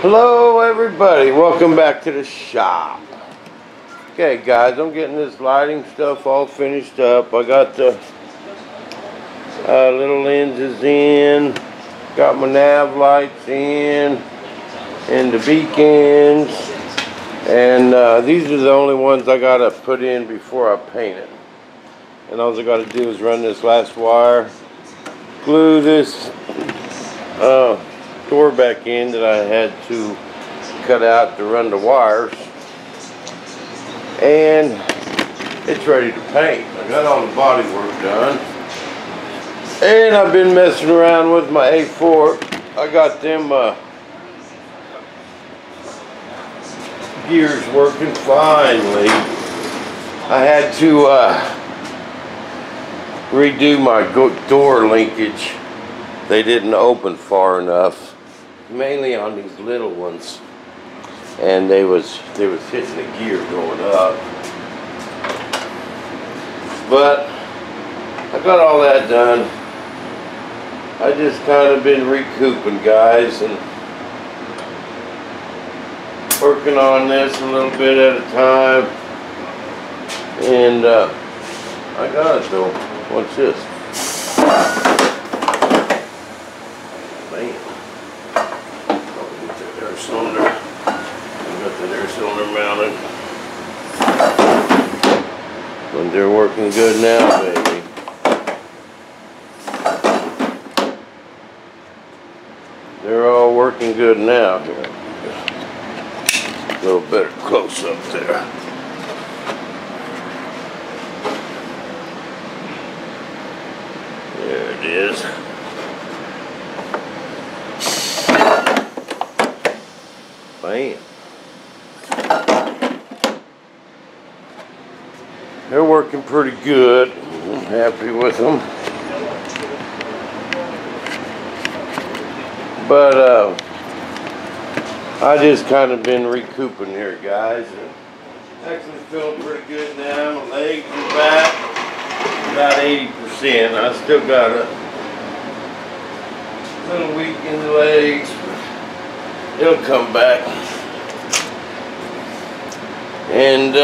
Hello everybody, welcome back to the shop. Okay guys, I'm getting this lighting stuff all finished up. I got the little lenses in, got my nav lights in, and the beacons, and these are the only ones I gotta put in before I paint it. And all I gotta do is run this last wire, glue this door back in that I had to cut out to run the wires, and it's ready to paint. I got all the body work done, and I've been messing around with my A4. I got them gears working finally. I had to redo my door linkage. They didn't open far enough, mainly on these little ones, and they was hitting the gear going up. But I got all that done. I just kind of been recouping, guys, and working on this a little bit at a time. And I got it though. What's this? Mounted. And they're working good now, baby. They're all working good now. Here, a little better close up there. There it is. Bam. They're working pretty good. I'm happy with them. But I just kind of been recouping here, guys. Actually feeling pretty good now. My legs are back about 80%. I still got a little weak in the legs, but it'll come back. And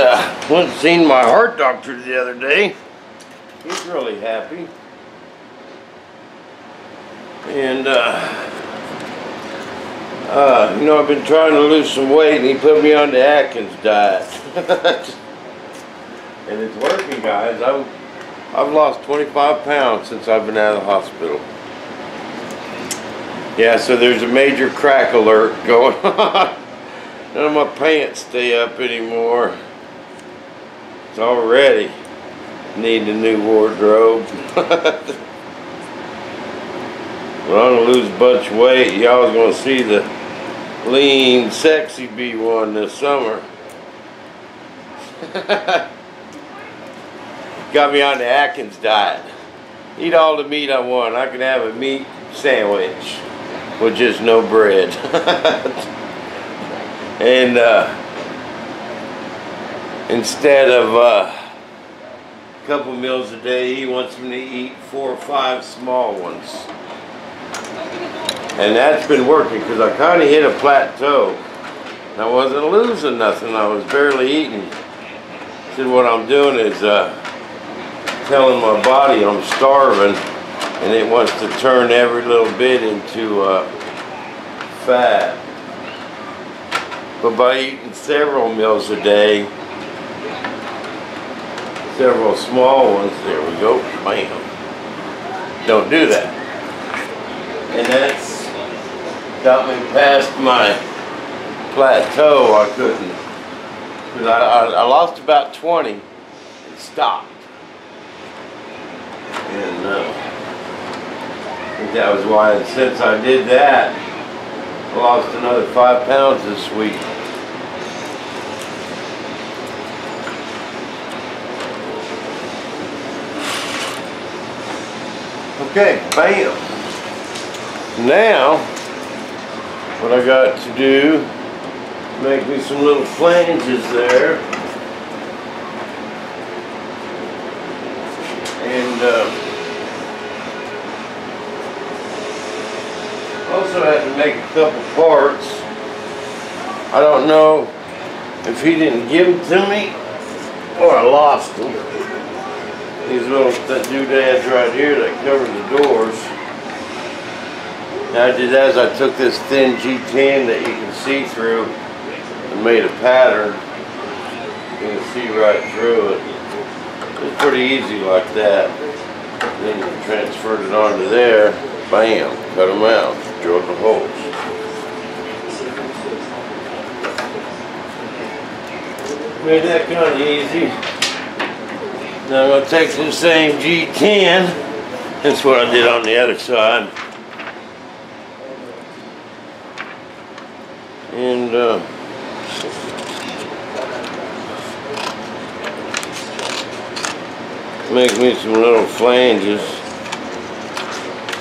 went and seen my heart doctor the other day. He's really happy. And you know, I've been trying to lose some weight, and he put me on the Atkins diet. And it's working, guys. I've lost 25 pounds since I've been out of the hospital. Yeah, so there's a major crack alert going on. None of my pants stay up anymore. It's already needing a new wardrobe. But I'm gonna lose a bunch of weight. Y'all's gonna see the lean, sexy B1 this summer. Got me on the Atkins diet. Eat all the meat I want. I can have a meat sandwich with just no bread. And instead of a couple meals a day, he wants me to eat 4 or 5 small ones. And that's been working, because I kind of hit a plateau. I wasn't losing nothing. I was barely eating. So what I'm doing is telling my body I'm starving, and it wants to turn every little bit into fat. But by eating several meals a day, several small ones, there we go, bam. Don't do that. And that's got me past my plateau. I couldn't, because I lost about 20 and stopped. And I think that was why, and since I did that, I lost another 5 pounds this week. Okay, bam. Now, what I got to do, make me some little flanges there. And also had to make a couple parts I don't know if he didn't give them to me or I lost them. These little doodads right here that cover the doors. Now I did as I took this thin G10 that you can see through and made a pattern. You can see right through it. It's pretty easy like that. Then you transferred it onto there. Bam, cut them out, drilled the holes. Made that kind of easy. Now I'm going to take the same G10. That's what I did on the other side. And make me some little flanges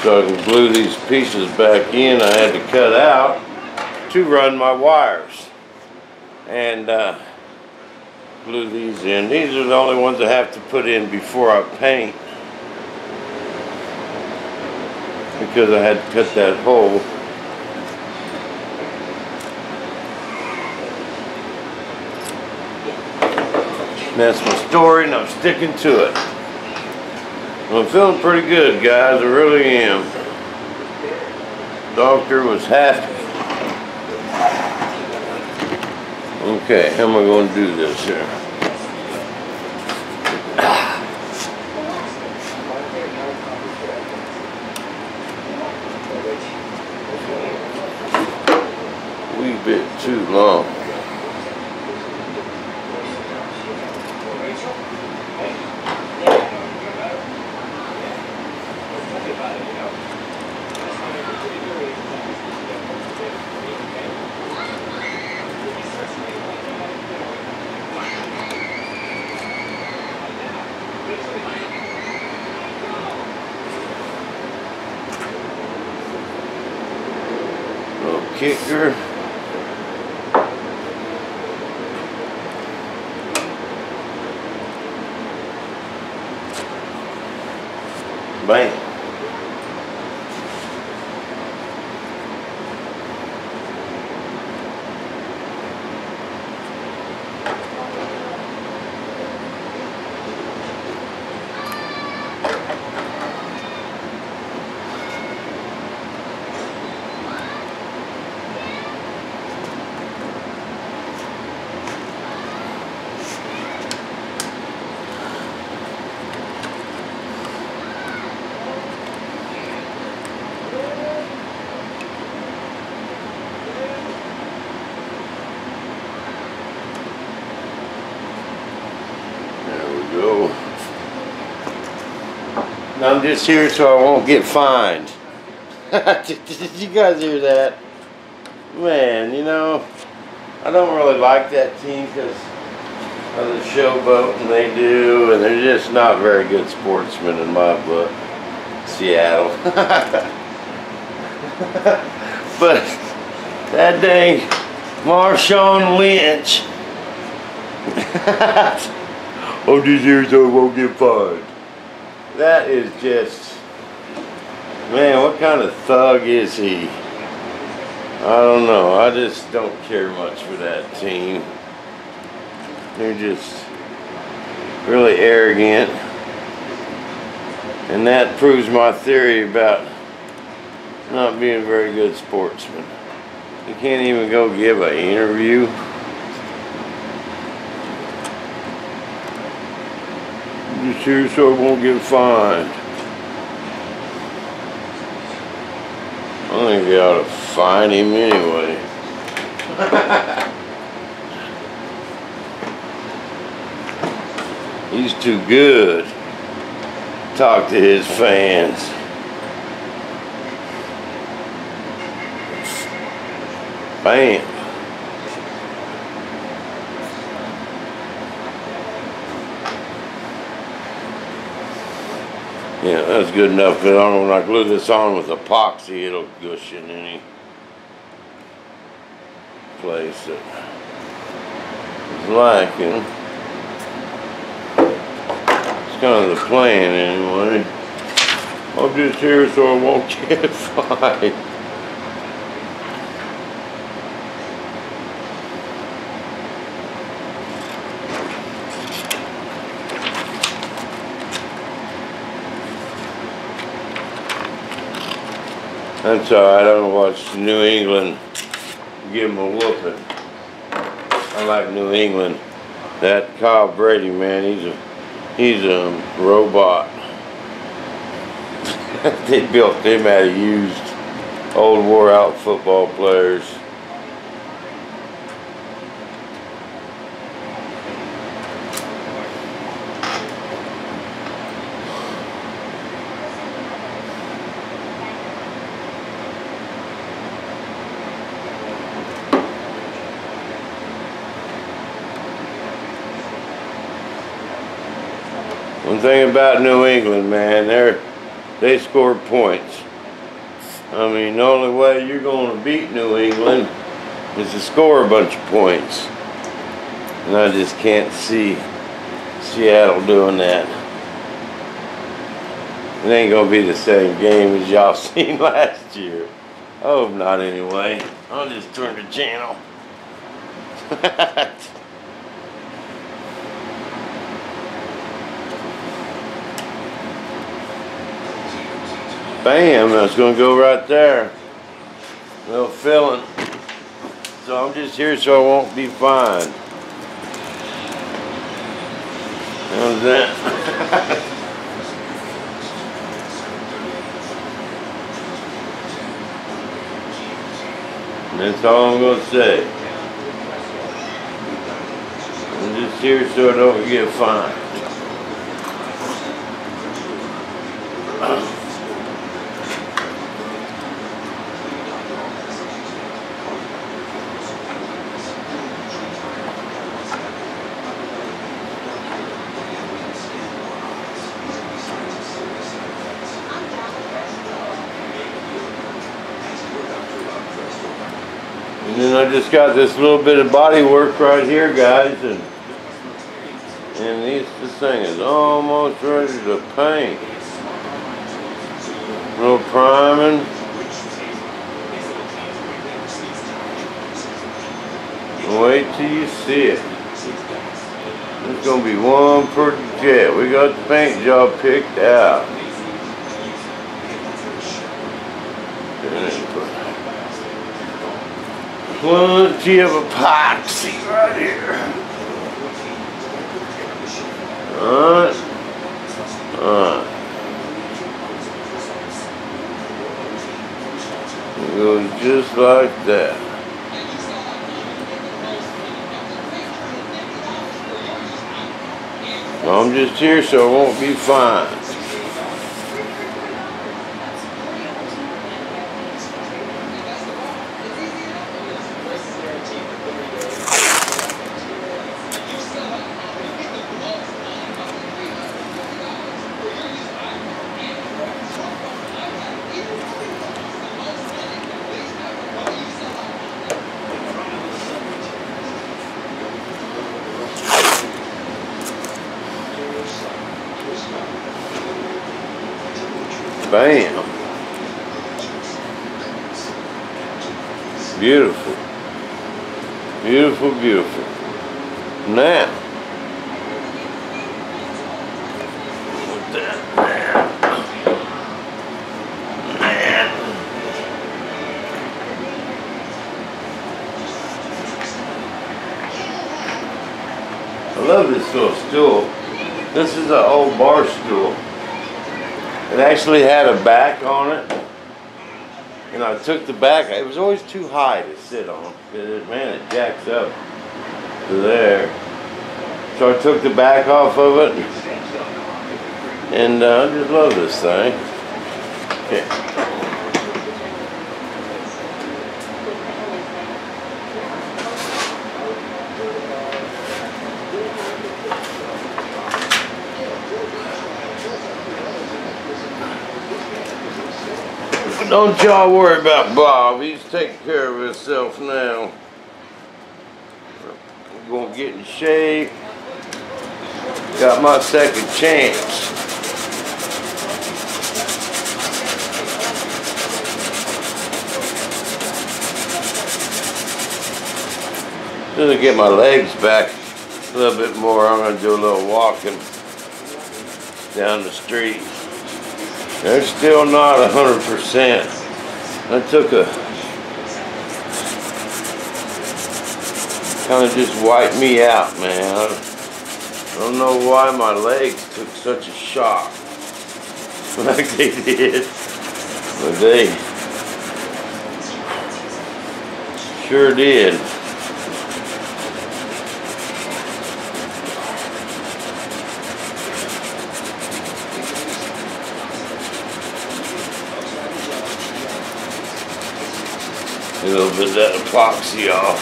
so I can glue these pieces back in. I had to cut out to run my wires and glue these in. These are the only ones I have to put in before I paint because I had to cut that hole. That's my story and I'm sticking to it. I'm feeling pretty good, guys. I really am. Doctor was happy. Okay, how am I going to do this here? Wee bit too long. Kicker. Bam. I'm just here so I won't get fined. Did you guys hear that? Man, you know, I don't really like that team because of the showboating they do, and they're just not very good sportsmen in my book. Seattle. But that dang Marshawn Lynch. I'm just here so I won't get fined. That is just, man, what kind of thug is he? I don't know. I just don't care much for that team. They're just really arrogant. And that proves my theory about not being very good sportsmen. You can't even go give an interview. Just here so I won't get fined. I think they ought to fine him anyway. He's too good. Talk to his fans. Bam. Yeah, that's good enough. But I don't know, when I glue this on with epoxy, it'll gush in any place that is lacking. It's kind of the plan anyway. I'm just here so I won't get fined. I'm sorry, I don't watch New England give them a whooping. I like New England. That Kyle Brady, man, he's a robot. They built them out of used, old, wore-out football players. One thing about New England, man, they score points. I mean, the only way you're going to beat New England is to score a bunch of points. And I just can't see Seattle doing that. It ain't going to be the same game as y'all seen last year. I hope not anyway. I'll just turn the channel. Bam, that's going to go right there. Little filling. So I'm just here so I won't be fined. How's that? That's all I'm going to say. I'm just here so I don't get fined. And then I just got this little bit of body work right here, guys, and this thing is almost ready to paint. A little priming. Wait till you see it. It's gonna be one pretty jet. We got the paint job picked out. Plenty of epoxy right here. Alright. It goes just like that. I'm just here so I won't be fined. Bam. Beautiful. Beautiful, beautiful. Now, put that there. I love this little stool. This is an old bar stool. It actually had a back on it, and I took the back. It was always too high to sit on. Man, it jacks up to there. So I took the back off of it, and I just love this thing. Okay. Don't y'all worry about Bob. He's taking care of himself now. I'm gonna get in shape. Got my second chance. Just to get my legs back a little bit more, I'm gonna do a little walking down the street. They're still not 100%. I took a, kind of just wiped me out, man. I don't know why my legs took such a shock like they did, but they sure did. A little bit of that epoxy off.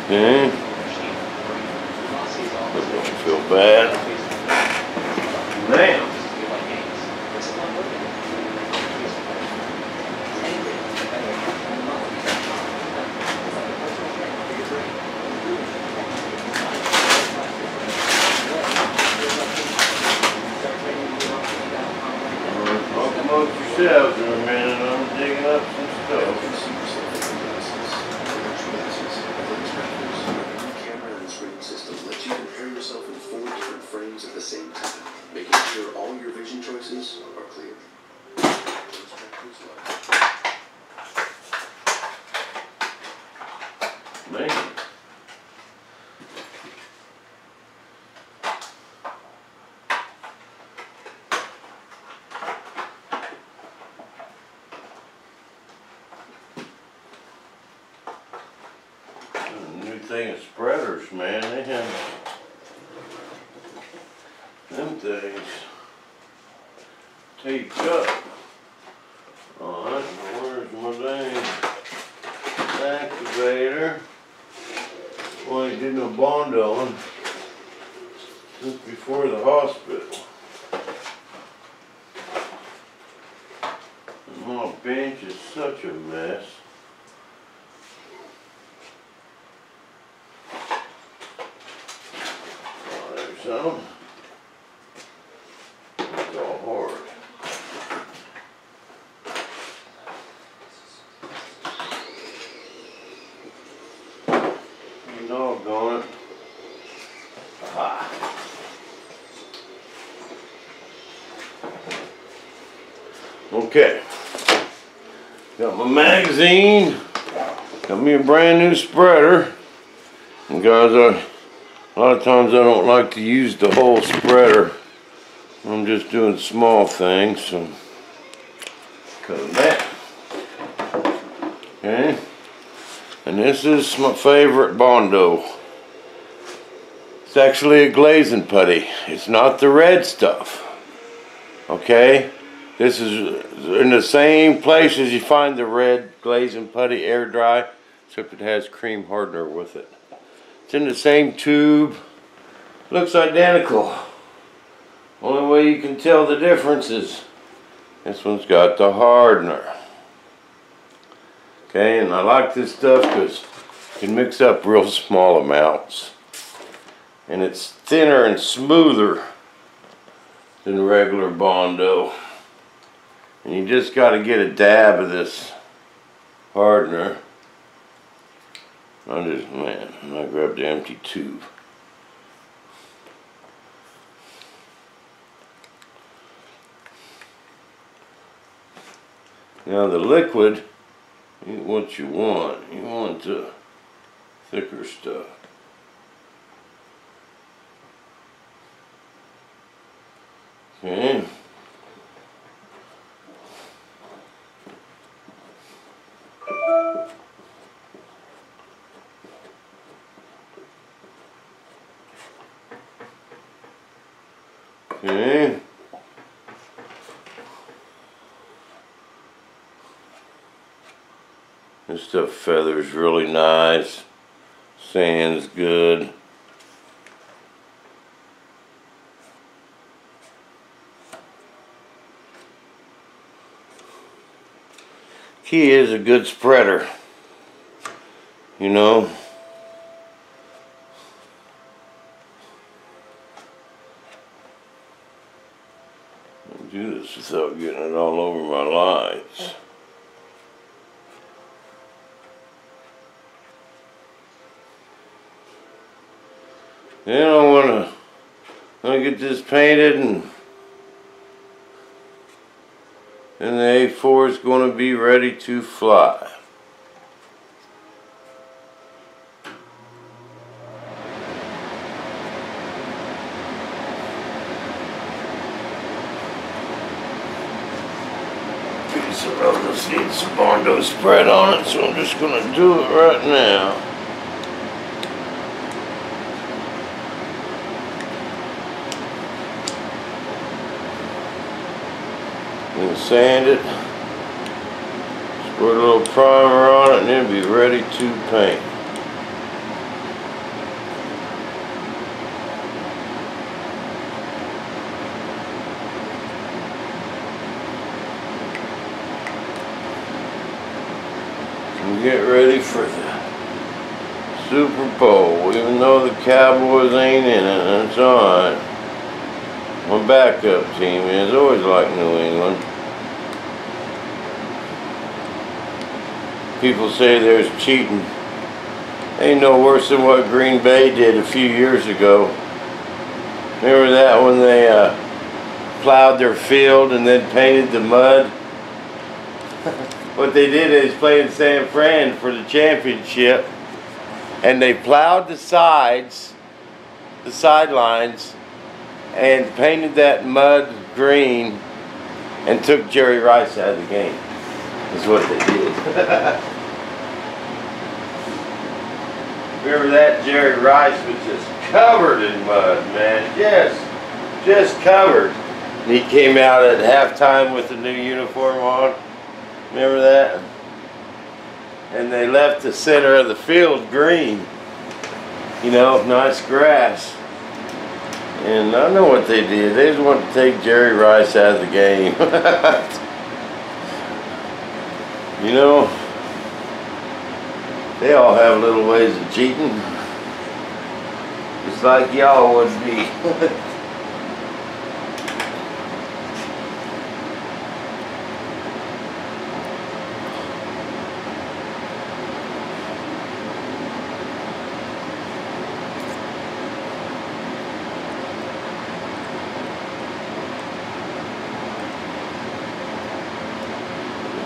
Okay. Don't feel bad. Now. Yourselves in a minute, I'm digging up some stuff. Camera and this rating system lets you compare yourself in 4 different frames at the same time, making sure all your vision choices are clear. Man. Thing of spreaders, man, they have them things taped up. Alright, where's my dang activator? Well, I did no bond on since before the hospital. And my bench is such a mess. So, it's all hard. You doggone it. Aha. Okay. Got my magazine. Got me a brand new spreader. And guys, a lot of times I don't like to use the whole spreader. I'm just doing small things, so cut that. Okay. And this is my favorite Bondo. It's actually a glazing putty. It's not the red stuff. Okay? This is in the same place as you find the red glazing putty, air dry, except it has cream hardener with it. It's in the same tube. Looks identical. Only way you can tell the difference is this one's got the hardener. Okay, and I like this stuff because you can mix up real small amounts. And it's thinner and smoother than regular Bondo. And you just got to get a dab of this hardener. I grabbed the empty tube. Now the liquid ain't what you want. You want the thicker stuff. Okay. Okay. This stuff feathers really nice. Sand's good. Key is a good spreader. You know. Do this without getting it all over my lights. Then I want to get this painted and And the A4 is going to be ready to fly. Piece of road just needs some Bondo spread on it, so I'm just going to do it right now. And sand it, squirt a little primer on it, and then be ready to paint. And get ready for the Super Bowl, even though the Cowboys ain't in it, that's alright. My backup team is always like New England. People say there's cheating. Ain't no worse than what Green Bay did a few years ago. Remember that when they plowed their field and then painted the mud? What they did is play in San Fran for the championship, and they plowed the sidelines, and painted that mud green and took Jerry Rice out of the game. That's what they did. Remember that? Jerry Rice was just covered in mud, man. Just covered. And he came out at halftime with a new uniform on. Remember that? And they left the center of the field green. You know, nice grass. And I know what they did. They just wanted to take Jerry Rice out of the game. You know, they all have little ways of cheating. Just like y'all would be.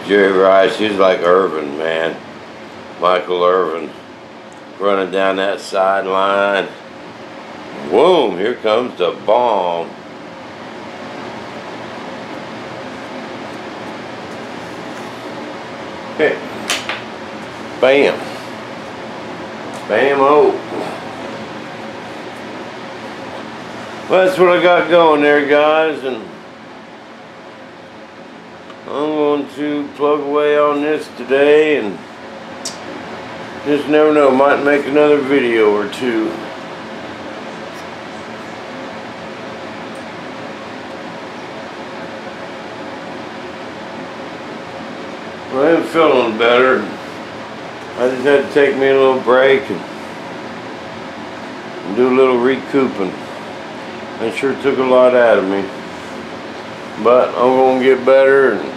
Jerry Rice, he's like Irvin, man. Michael Irvin, running down that sideline. Boom, here comes the bomb. Hey. Bam. Bam-o. Well, that's what I got going there, guys, and I'm going to plug away on this today, and just never know, might make another video or two. Well, I am feeling better. I just had to take me a little break and do a little recouping. That sure took a lot out of me. But I'm going to get better, and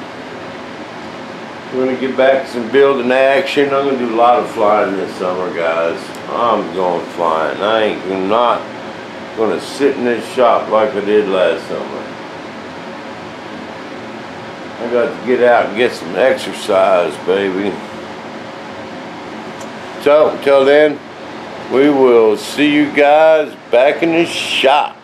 I'm going to get back to some building action. I'm going to do a lot of flying this summer, guys. I'm going flying. I ain't not going to sit in this shop like I did last summer. I got to get out and get some exercise, baby. So, until then, we will see you guys back in the shop.